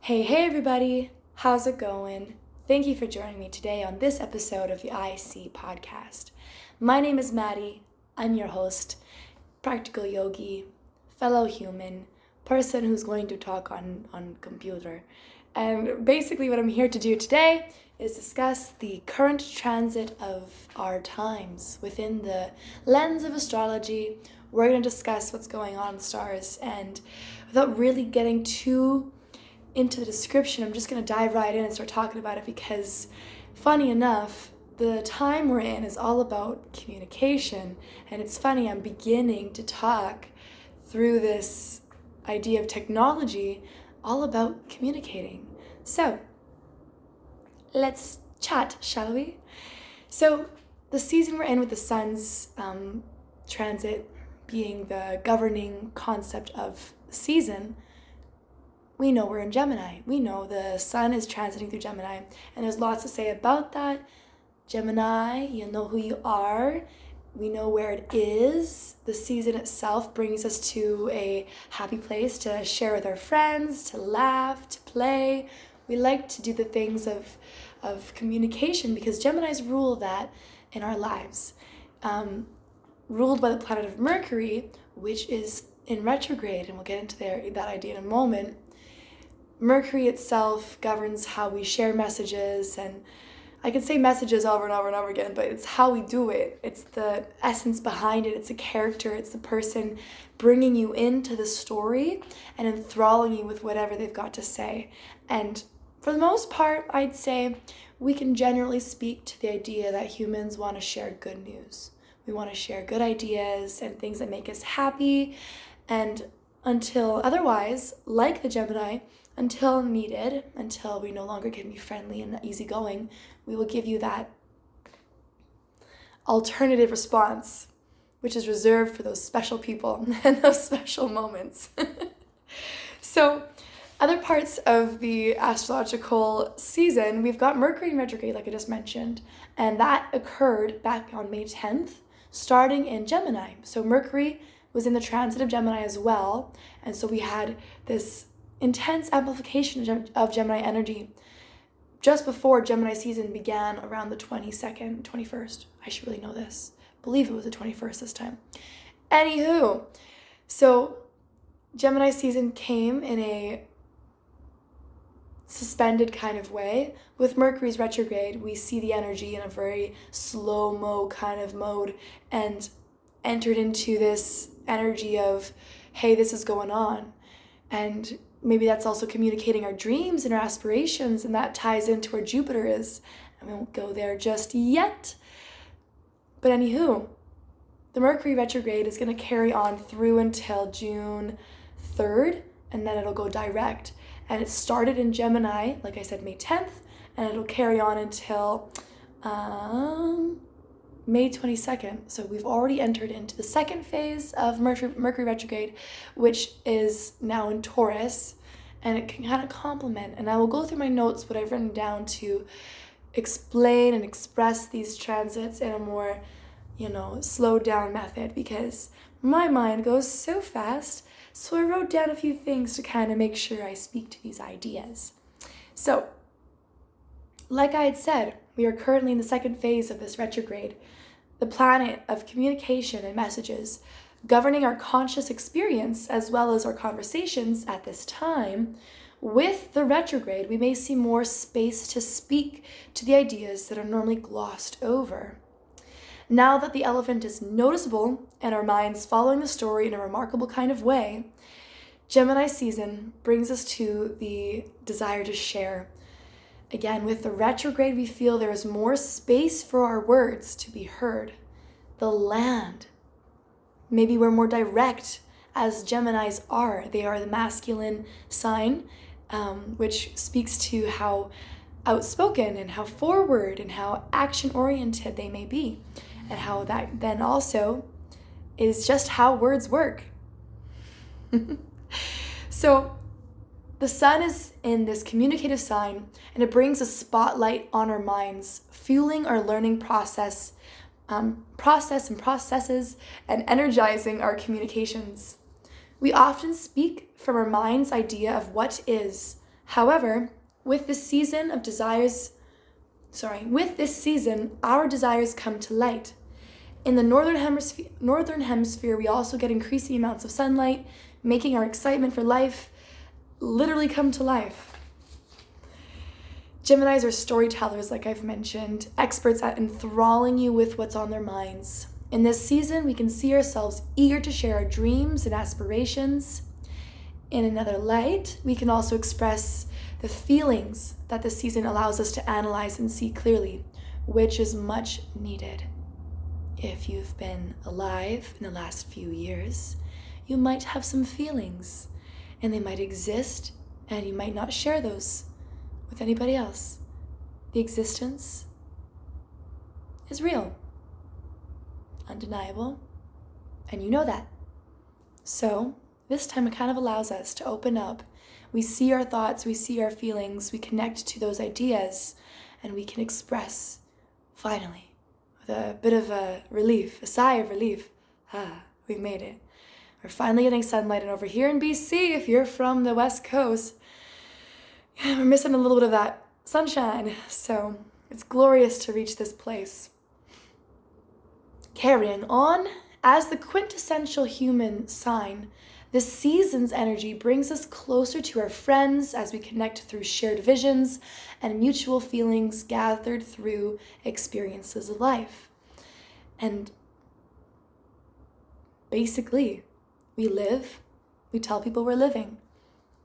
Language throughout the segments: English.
Hey everybody, how's it going? Thank you for joining me today on this episode of the IC podcast. My name is Maddie, I'm your host, practical yogi, fellow human, person who's going to talk on computer. And basically what I'm here to do today is discuss the current transit of our times within the lens of astrology. We're going to discuss what's going on in the stars, and without really getting too into the description, I'm just going to dive right in and start talking about it because, funny enough, the time we're in is all about communication. And it's funny, I'm beginning to talk through this idea of technology all about communicating. So let's chat, shall we? So the season we're in with the sun's transit being the governing concept of the season, we know we're in Gemini. We know the sun is transiting through Gemini, and there's lots to say about that. Gemini, you know who you are. We know where it is. The season itself brings us to a happy place to share with our friends, to laugh, to play. We like to do the things of communication because Geminis rule that in our lives. Ruled by the planet of Mercury, which is in retrograde, and we'll get into that idea in a moment. Mercury itself governs how we share messages, and I can say messages over and over and over again, but it's how we do it. It's the essence behind it. It's a character. It's the person bringing you into the story and enthralling you with whatever they've got to say. And for the most part, I'd say we can generally speak to the idea that humans want to share good news. We want to share good ideas and things that make us happy. And until otherwise, like the Gemini, until needed, until we no longer can be friendly and easygoing, we will give you that alternative response, which is reserved for those special people and those special moments. So, other parts of the astrological season, we've got Mercury in retrograde, like I just mentioned, and that occurred back on May 10th, starting in Gemini. So Mercury was in the transit of Gemini as well, and so we had this intense amplification of Gemini energy just before Gemini season began around the 21st. I should really know this. I believe it was the 21st this time. Anywho, so Gemini season came in a suspended kind of way. With Mercury's retrograde, we see the energy in a very slow-mo kind of mode and entered into this energy of, hey, this is going on. And maybe that's also communicating our dreams and our aspirations, and that ties into where Jupiter is. And we won't go there just yet. But anywho, the Mercury retrograde is going to carry on through until June 3rd, and then it'll go direct. And it started in Gemini, like I said, May 10th, and it'll carry on until May 22nd. So we've already entered into the second phase of Mercury retrograde, which is now in Taurus, and it can kind of complement. And I will go through my notes, what I've written down to explain and express these transits in a more, slowed down method, because my mind goes so fast. So I wrote down a few things to kind of make sure I speak to these ideas. So, like I had said, we are currently in the second phase of this retrograde, the planet of communication and messages, governing our conscious experience as well as our conversations at this time. With the retrograde, we may see more space to speak to the ideas that are normally glossed over. Now that the elephant is noticeable and our minds following the story in a remarkable kind of way, Gemini season brings us to the desire to share. Again, with the retrograde, we feel there is more space for our words to be heard. The land. Maybe we're more direct, as Geminis are. They are the masculine sign, which speaks to how outspoken and how forward and how action-oriented they may be, and how that then also is just how words work. So, the sun is in this communicative sign, and it brings a spotlight on our minds, fueling our learning process and processes, and energizing our communications. We often speak from our mind's idea of what is, However, with this season, our desires come to light. In the northern hemisphere, we also get increasing amounts of sunlight, making our excitement for life literally come to life. Geminis are storytellers, like I've mentioned, experts at enthralling you with what's on their minds. In this season, we can see ourselves eager to share our dreams and aspirations. In another light, we can also express the feelings that this season allows us to analyze and see clearly, which is much needed. If you've been alive in the last few years, you might have some feelings, and they might exist, and you might not share those with anybody else. The existence is real, undeniable, and you know that. So this time it kind of allows us to open up. We see our thoughts, we see our feelings, we connect to those ideas, and we can express, finally, with a bit of a relief, a sigh of relief. We've made it. We're finally getting sunlight, and over here in BC, if you're from the West Coast, we're missing a little bit of that sunshine. So it's glorious to reach this place. Carrying on, as the quintessential human sign, this season's energy brings us closer to our friends as we connect through shared visions and mutual feelings gathered through experiences of life. And basically, we live, we tell people we're living.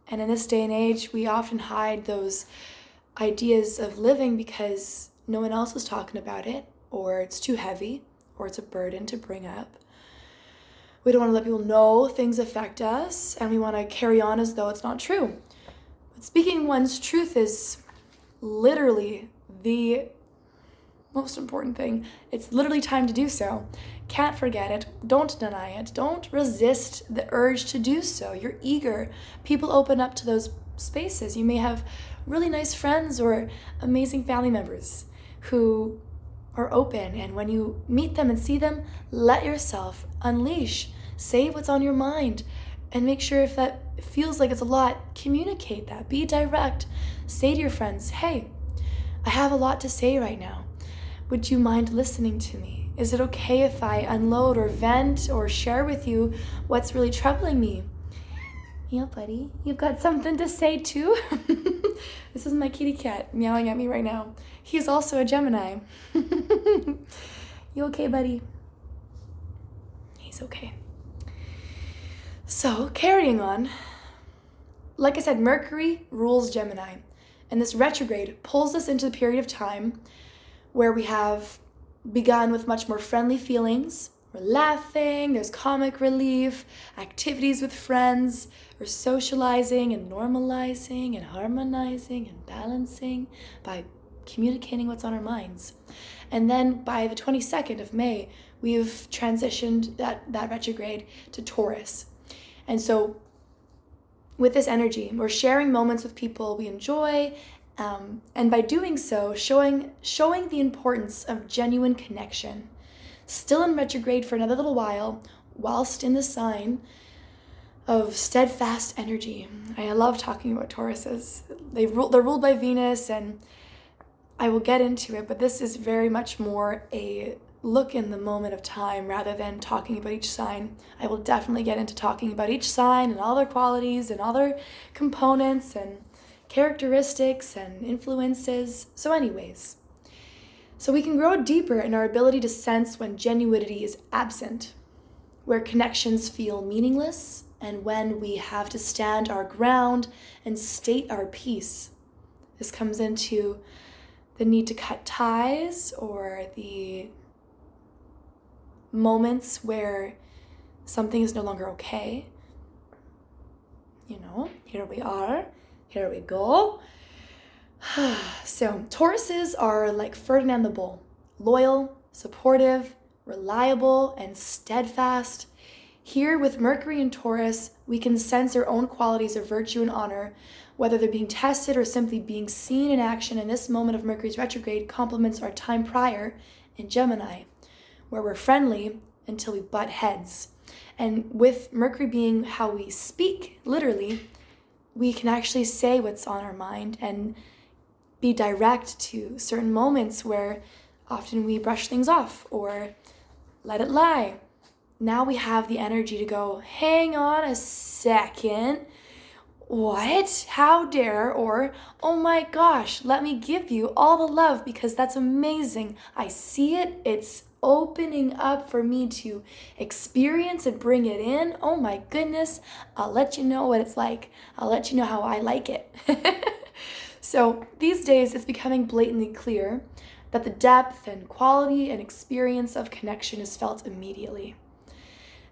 And in this day and age, we often hide those ideas of living because no one else is talking about it, or it's too heavy, or it's a burden to bring up. We don't want to let people know things affect us, and we want to carry on as though it's not true. But speaking one's truth is literally the most important thing. It's literally time to do so. Can't forget it. Don't deny it. Don't resist the urge to do so. You're eager. People open up to those spaces. You may have really nice friends or amazing family members who are open, and when you meet them and see them, let yourself unleash. Say what's on your mind, and make sure if that feels like it's a lot, communicate that. Be direct. Say to your friends, hey, I have a lot to say right now. Would you mind listening to me? Is it okay if I unload or vent or share with you what's really troubling me? Yeah, buddy, you've got something to say too? This is my kitty cat meowing at me right now. He's also a Gemini. You okay, buddy? He's okay. So, carrying on, like I said, Mercury rules Gemini, and this retrograde pulls us into the period of time where we have begun with much more friendly feelings. We're laughing, there's comic relief, activities with friends, we're socializing and normalizing and harmonizing and balancing by communicating what's on our minds. And then by the 22nd of May, we've transitioned that retrograde to Taurus. And so with this energy, we're sharing moments with people we enjoy, and by doing so, showing the importance of genuine connection. Still in retrograde for another little while, whilst in the sign of steadfast energy. I love talking about Tauruses. They're ruled by Venus, and I will get into it, but this is very much more a look in the moment of time rather than talking about each sign. I will definitely get into talking about each sign and all their qualities and all their components and characteristics and influences. So anyways, so we can grow deeper in our ability to sense when genuinity is absent, where connections feel meaningless, and when we have to stand our ground and state our piece. This comes into the need to cut ties, or the moments where something is no longer okay. Here we are, here we go. So Tauruses are like Ferdinand the Bull, loyal, supportive, reliable, and steadfast. Here with Mercury and Taurus, we can sense our own qualities of virtue and honor, whether they're being tested or simply being seen in action. And this moment of Mercury's retrograde complements our time prior in Gemini, where we're friendly until we butt heads. And with Mercury being how we speak, literally, we can actually say what's on our mind and be direct to certain moments where often we brush things off or let it lie. Now we have the energy to go, hang on a second. What? How dare? Or, oh my gosh, let me give you all the love because that's amazing. I see it. It's opening up for me to experience and bring it in. Oh my goodness. I'll let you know what it's like. I'll let you know how I like it. So these days it's becoming blatantly clear that the depth and quality and experience of connection is felt immediately.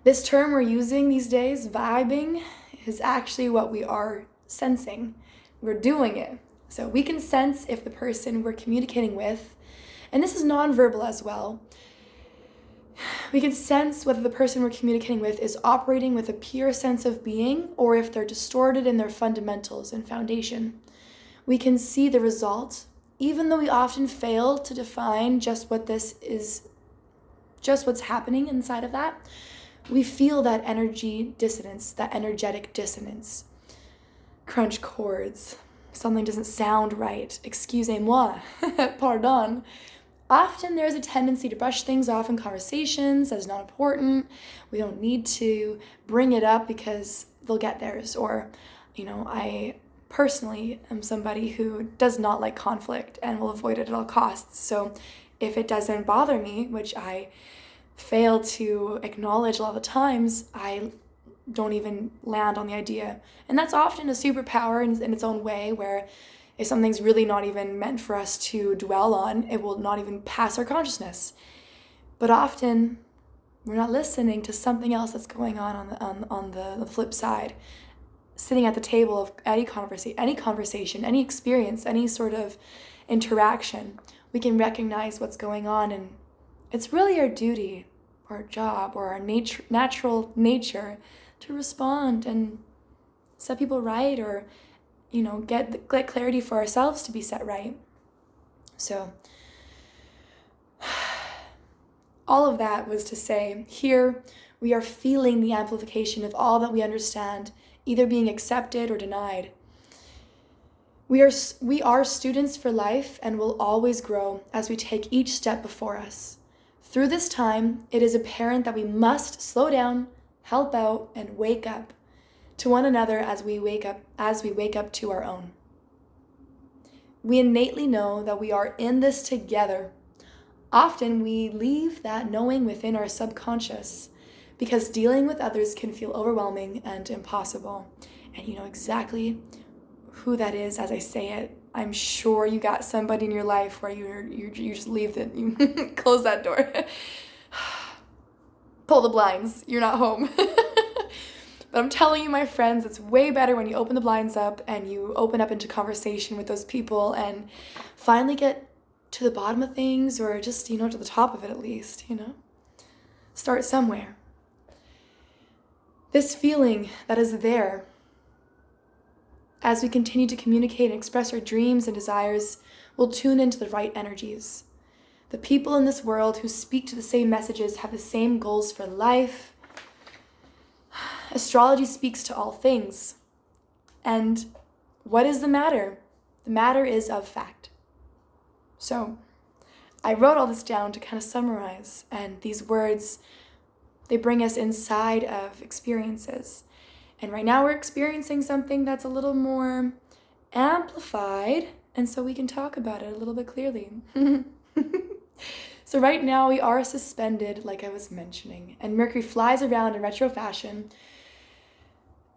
This term we're using these days, vibing, is actually what we are sensing. We're doing it. So we can sense if the person we're communicating with, and this is nonverbal as well, we can sense whether the person we're communicating with is operating with a pure sense of being or if they're distorted in their fundamentals and foundation. We can see the result, even though we often fail to define just what this is, just what's happening inside of that. We feel that energy dissonance, that energetic dissonance. Crunch chords. Something doesn't sound right. Excusez-moi. Pardon. Often there's a tendency to brush things off in conversations as not important. We don't need to bring it up because they'll get theirs. Or, I personally am somebody who does not like conflict and will avoid it at all costs. So if it doesn't bother me, which I fail to acknowledge a lot of the times, I don't even land on the idea. And that's often a superpower in its own way, where if something's really not even meant for us to dwell on, it will not even pass our consciousness. But often we're not listening to something else that's going on the flip side. Sitting at the table of any conversation, any experience, any sort of interaction, we can recognize what's going on, and it's really our duty, our job, or our natural nature to respond and set people right, or get clarity for ourselves to be set right. So all of that was to say, here we are feeling the amplification of all that we understand, either being accepted or denied. We are students for life and will always grow as we take each step before us. Through this time, it is apparent that we must slow down, help out, and wake up to one another as we wake up to our own. We innately know that we are in this together. Often we leave that knowing within our subconscious because dealing with others can feel overwhelming and impossible. And you know exactly who that is as I say it. I'm sure you got somebody in your life where you just leave it, you close that door. Pull the blinds, you're not home. But I'm telling you, my friends, it's way better when you open the blinds up and you open up into conversation with those people and finally get to the bottom of things, or just, to the top of it at least, Start somewhere. This feeling that is there as we continue to communicate and express our dreams and desires will tune into the right energies. The people in this world who speak to the same messages have the same goals for life. Astrology speaks to all things. And what is the matter? The matter is of fact. So I wrote all this down to kind of summarize, and these words, they bring us inside of experiences. And right now we're experiencing something that's a little more amplified, and so we can talk about it a little bit clearly. So right now we are suspended, like I was mentioning, and Mercury flies around in retro fashion.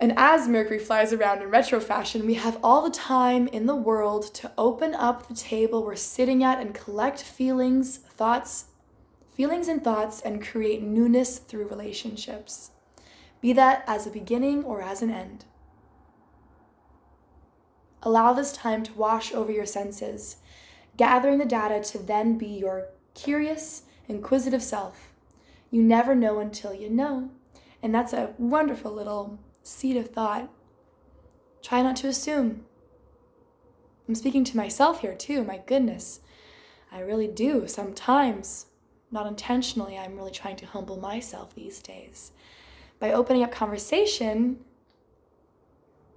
And as Mercury flies around in retro fashion, we have all the time in the world to open up the table we're sitting at and collect feelings and thoughts, and create newness through relationships. Be that as a beginning or as an end. Allow this time to wash over your senses, gathering the data to then be your curious, inquisitive self. You never know until you know. And that's a wonderful little seed of thought. Try not to assume. I'm speaking to myself here too, my goodness. I really do sometimes. Not intentionally, I'm really trying to humble myself these days. By opening up conversation,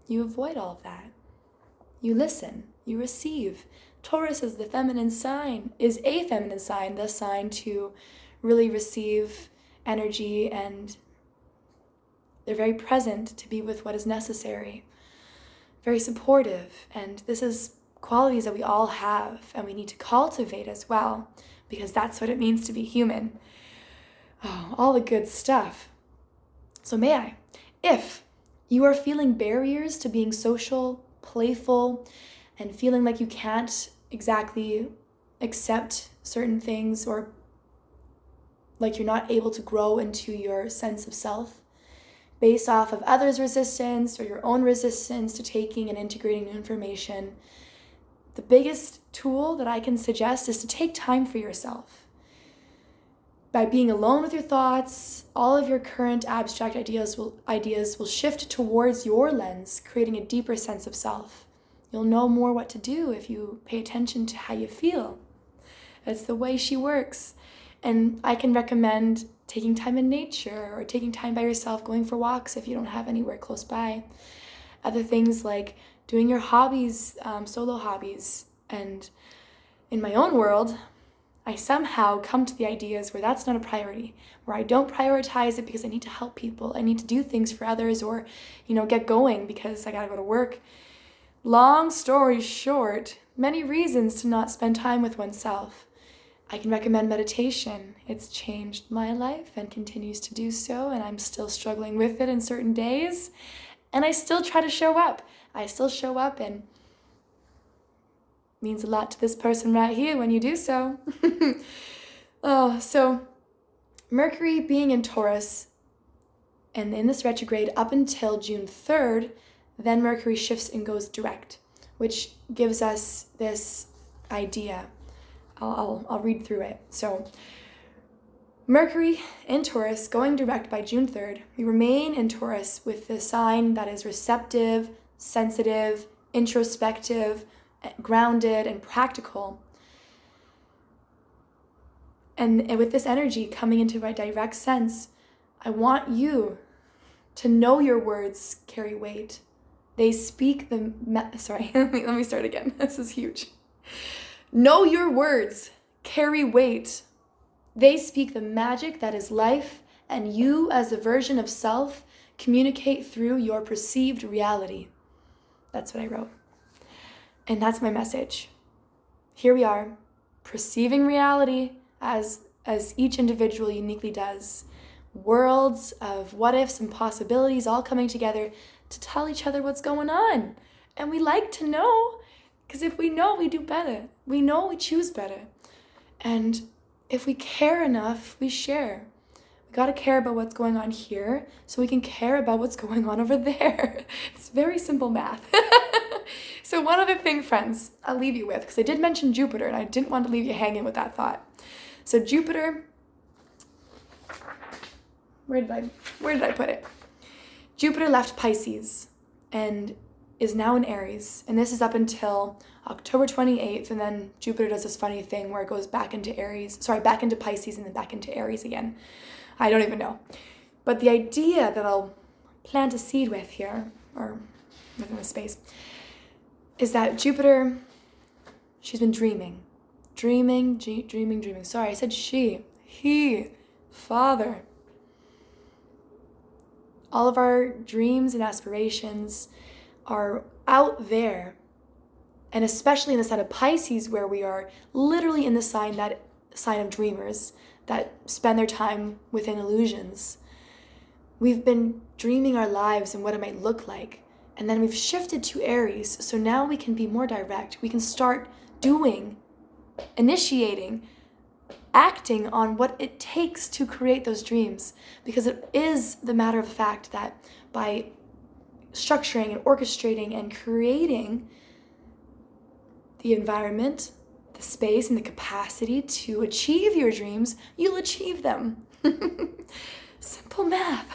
You avoid all of that. You listen, you receive. Taurus is a feminine sign, the sign to really receive energy, and they're very present to be with what is necessary, very supportive. And this is qualities that we all have and we need to cultivate as well, because that's what it means to be human. Oh, all the good stuff. So if you are feeling barriers to being social, playful, and feeling like you can't exactly accept certain things, or like you're not able to grow into your sense of self based off of others' resistance or your own resistance to taking and integrating new information, the biggest tool that I can suggest is to take time for yourself. By being alone with your thoughts, all of your current abstract ideas will shift towards your lens, creating a deeper sense of self. You'll know more what to do if you pay attention to how you feel. That's the way she works. And I can recommend taking time in nature, or taking time by yourself, going for walks if you don't have anywhere close by. Other things like doing your hobbies, solo hobbies. And in my own world, I somehow come to the ideas where that's not a priority, where I don't prioritize it because I need to help people. I need to do things for others, or, get going because I gotta go to work. Long story short, many reasons to not spend time with oneself. I can recommend meditation. It's changed my life and continues to do so, and I'm still struggling with it in certain days. And I still try to show up. And it means a lot to this person right here when you do so. So Mercury being in Taurus and in this retrograde up until June 3rd, then Mercury shifts and goes direct, which gives us this idea. I'll read through it. So Mercury in Taurus going direct by June 3rd. We remain in Taurus with the sign that is receptive, sensitive, introspective, grounded, and practical. And with this energy coming into my direct sense, I want you to know your words carry weight. They speak let me start again. This is huge. Know your words carry weight. They speak the magic that is life, and you, as a version of self, communicate through your perceived reality. That's what I wrote. And that's my message. Here we are, perceiving reality as each individual uniquely does. Worlds of what ifs and possibilities all coming together to tell each other what's going on. And we like to know, because if we know, we do better. We know, we choose better. And if we care enough, we share. We got to care about what's going on here so we can care about what's going on over there. It's very simple math. So one other thing, friends, I'll leave you with, because I did mention Jupiter and I didn't want to leave you hanging with that thought. So Jupiter, where did I put it? Jupiter left Pisces and is now in Aries, and this is up until October 28th, and then Jupiter does this funny thing where it goes back into Pisces and then back into Aries again. I don't even know. But the idea that I'll plant a seed with here, or within the space, is that Jupiter, she's been dreaming. Sorry, I said he, father. All of our dreams and aspirations are out there, and especially in the sign of Pisces, where we are literally in the sign of dreamers that spend their time within illusions. We've been dreaming our lives and what it might look like, and then we've shifted to Aries, so now we can be more direct. We can start doing, initiating, acting on what it takes to create those dreams, because it is the matter of fact that by structuring and orchestrating and creating the environment, the space, and the capacity to achieve your dreams, you'll achieve them. Simple math.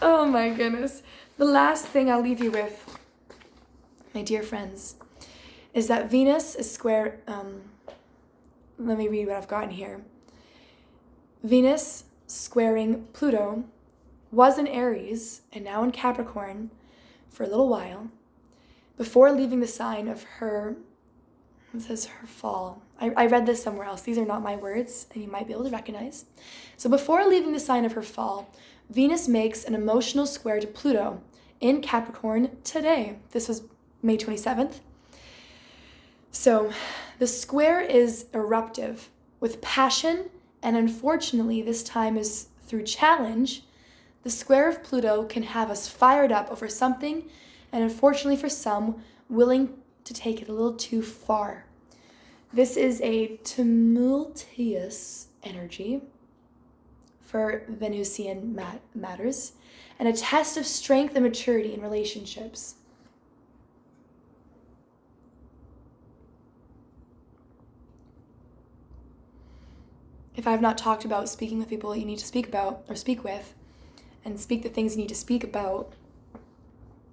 Oh my goodness. The last thing I'll leave you with, my dear friends, is that Venus is square, let me read what I've gotten here. Venus squaring Pluto was in Aries and now in Capricorn for a little while, before leaving the sign of her, it says her fall. I read this somewhere else. These are not my words, and you might be able to recognize. So before leaving the sign of her fall, Venus makes an emotional square to Pluto in Capricorn today. This was May 27th. So the square is eruptive with passion, and unfortunately this time is through challenge. The square of Pluto can have us fired up over something, and unfortunately for some, willing to take it a little too far. This is a tumultuous energy for Venusian matters, and a test of strength and maturity in relationships. If I've not talked about speaking with people you need to speak about or speak with, and speak the things you need to speak about,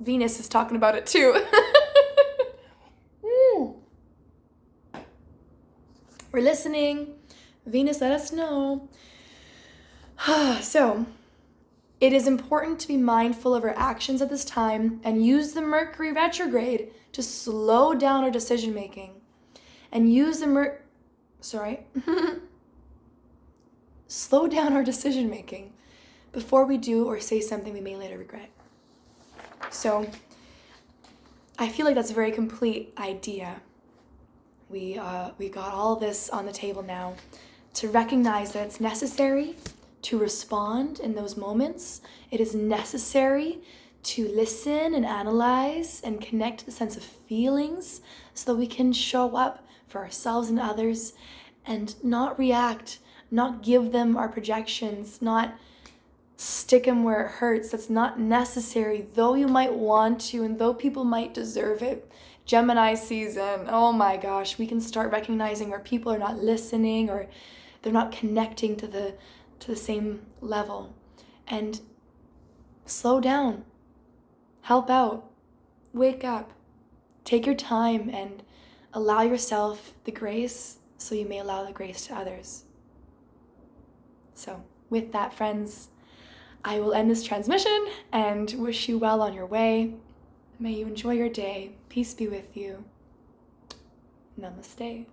Venus is talking about it too. We're listening. Venus, let us know. So, it is important to be mindful of our actions at this time and use the Mercury retrograde to slow down our decision making. And use the slow down our decision making before we do or say something we may later regret. So, I feel like that's a very complete idea. We got all this on the table now to recognize that it's necessary to respond in those moments. It is necessary to listen and analyze and connect to the sense of feelings so that we can show up for ourselves and others and not react, not give them our projections, not stick them where it hurts. That's not necessary, though you might want to and though people might deserve it. Gemini season, oh my gosh, we can start recognizing where people are not listening or they're not connecting to the same level. And slow down, help out, wake up, take your time and allow yourself the grace so you may allow the grace to others. So with that, friends, I will end this transmission and wish you well on your way. May you enjoy your day. Peace be with you. Namaste.